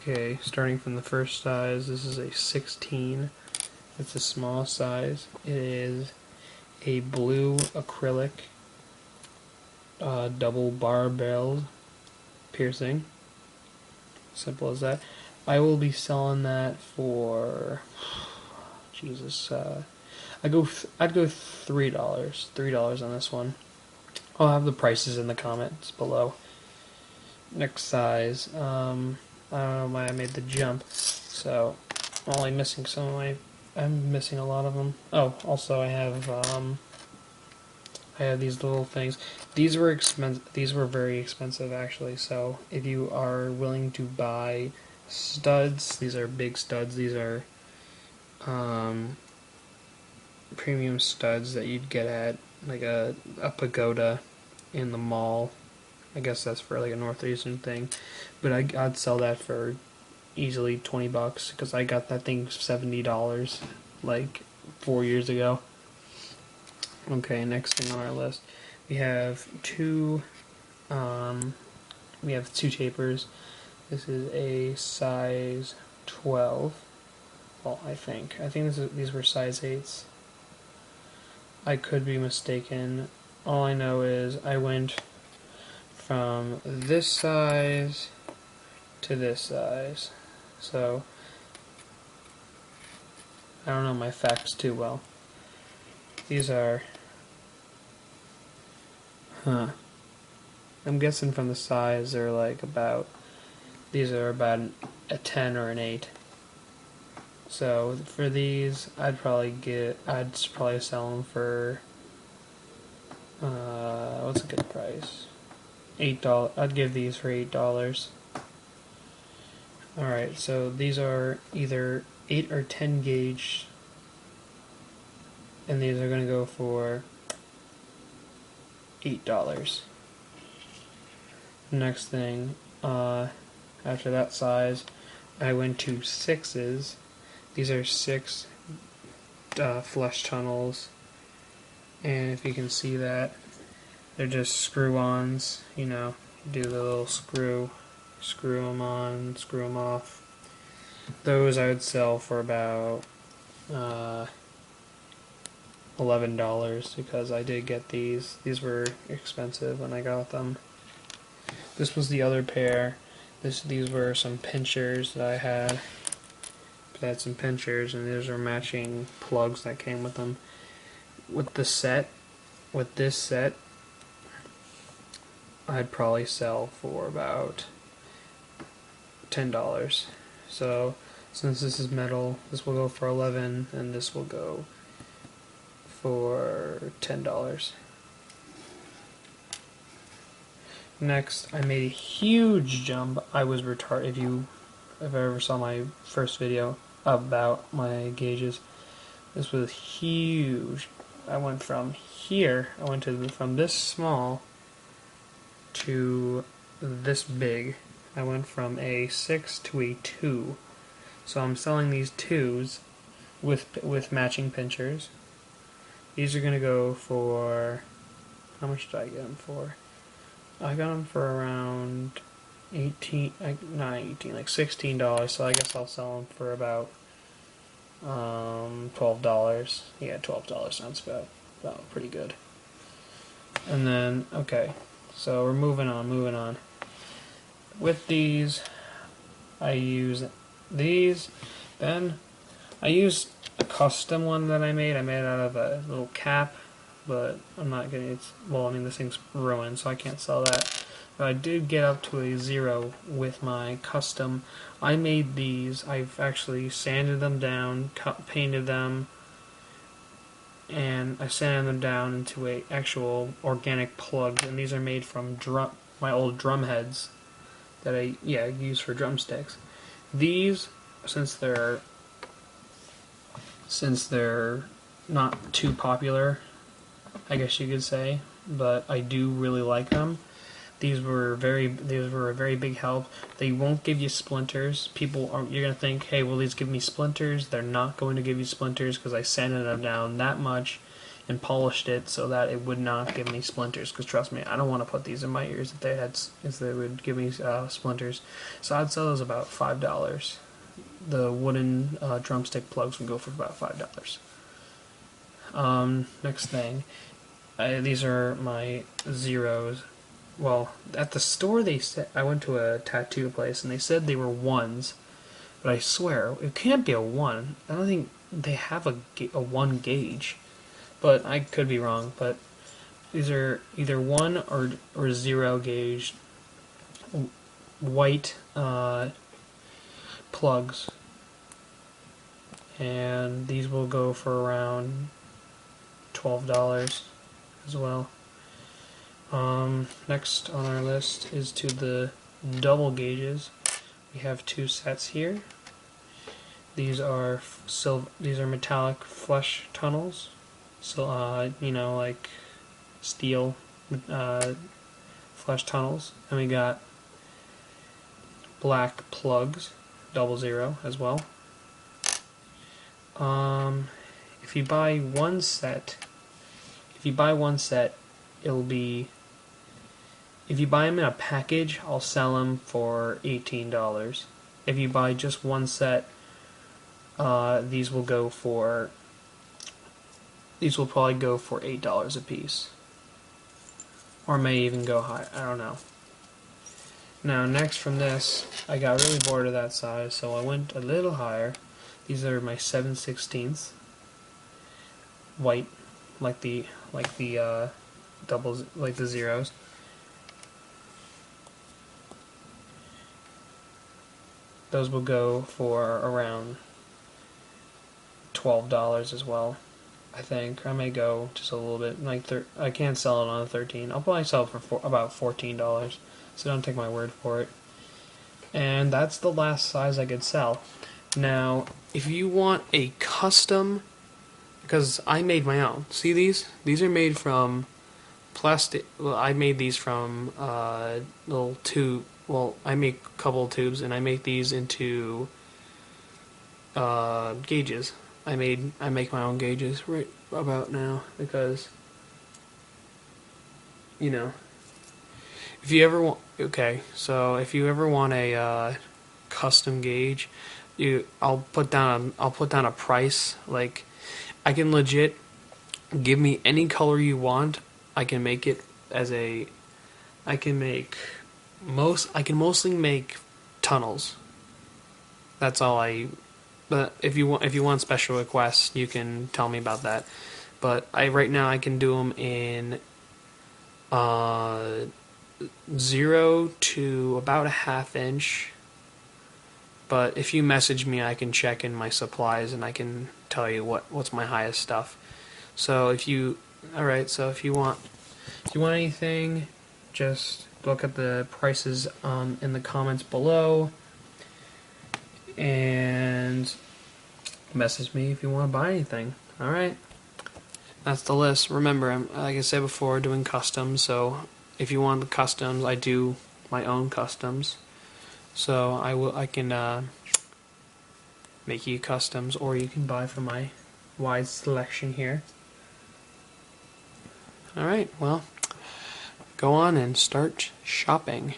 Okay, starting from the first size, this is a 16. It's a small size. It is a blue acrylic double barbell piercing. Simple as that. I will be selling that for Jesus. I'd go $3. $3 on this one. I'll have the prices in the comments below. Next size. I don't know why I made the jump. So I'm only missing some of my. I'm missing a lot of them. Oh, also I have these little things. These were expensive. These were very expensive actually. So if you are willing to buy studs, these are big studs. These are premium studs that you'd get at like a pagoda in the mall. I guess that's for like a northeastern thing, but I'd sell that for easily $20 because I got that thing $70 like 4 years ago. Okay, next thing on our list, we have two tapers. This is a size 12. Well, I think these were size 8s. I could be mistaken. All I know is I went from this size to this size. So I don't know my facts too well. These are I'm guessing from the size they're like these are about a 10 or an 8. So for these I'd probably sell them for what's a good price? $8. I'd give these for $8. Alright, so these are either 8 or 10 gauge, and these are going to go for $8. Next thing, after that size, I went to 6s. These are 6 flush tunnels, and if you can see that, they're just screw-ons, you know, do the little screw them on, screw them off. Those I would sell for about $11 because I did get these. These were expensive when I got them. This was the other pair. These were some pinchers that I had. I had some pinchers, and these are matching plugs that came with them. With this set, I'd probably sell for about $10. So since this is metal, this will go for $11, and this will go for $10. Next, I made a huge jump. I was retarded. If you ever saw my first video about my gauges, this was huge. I went from here. From this small to this big. I went from a 6 to a 2. So I'm selling these 2s with matching pinchers. These are going to go for, how much did I get them for? I got them for around like $16, so I guess I'll sell them for about $12. Yeah, $12 sounds about pretty good. And then, okay, so we're moving on. With these, I use these. Then I used a custom one that I made. I made it out of a little cap, but I'm not getting it. Well, I mean, this thing's ruined, so I can't sell that. But I did get up to a 0 with my custom. I made these. I've actually sanded them down, painted them, and I sanded them down into a actual organic plug. And these are made from my old drum heads that I use for drumsticks. These, since they're not too popular, I guess you could say, but I do really like them. These were a very big help. They won't give you splinters. You're gonna think, hey, will these give me splinters? They're not going to give you splinters because I sanded them down that much. and polished it so that it would not give me splinters. Because trust me, I don't want to put these in my ears if they would give me splinters. So I'd sell those about $5. The wooden drumstick plugs would go for about $5. Next thing, these are my zeros. Well, at the store they said, I went to a tattoo place and they said they were ones, but I swear it can't be a one. I don't think they have a 1 gauge, but I could be wrong. But these are either 1 or 0 gauge white plugs, and these will go for around $12 as well. Next on our list is to the double gauges. We have 2 sets here. These are metallic flush tunnels. So you know, like steel flush tunnels, and we got black plugs, 00 as well. If you buy one set, it'll be. If you buy them in a package, I'll sell them for $18. If you buy just one set, these will probably go for $8 a piece, or may even go high. I don't know. Now, next from this, I got really bored of that size, so I went a little higher. These are my 7/16 white, like the doubles, like the zeros. Those will go for around $12 as well. I think I may go just a little bit. I can't sell it on a 13. I'll probably sell it for about $14. So don't take my word for it. And that's the last size I could sell. Now, if you want a custom, because I made my own. See these? These are made from plastic. Well, I made these from little tube. Well, I make a couple of tubes, and I make these into gauges. I make my own gauges right about now because, you know, if you ever want, so if you ever want a custom gauge, I'll put down a price. Like, I can legit give me any color you want. I can make it as a. I can mostly make tunnels. That's all I. But if you want special requests, you can tell me about that. But right now I can do them in 0 to about a 1/2 inch. But if you message me, I can check in my supplies and I can tell you what's my highest stuff. So if you want anything, just look at the prices in the comments below and message me if you want to buy anything. Alright, that's the list. Remember, like I said before, doing customs, so if you want the customs, I do my own customs. So I can make you customs, or you can buy from my wide selection here. Alright, well, go on and start shopping.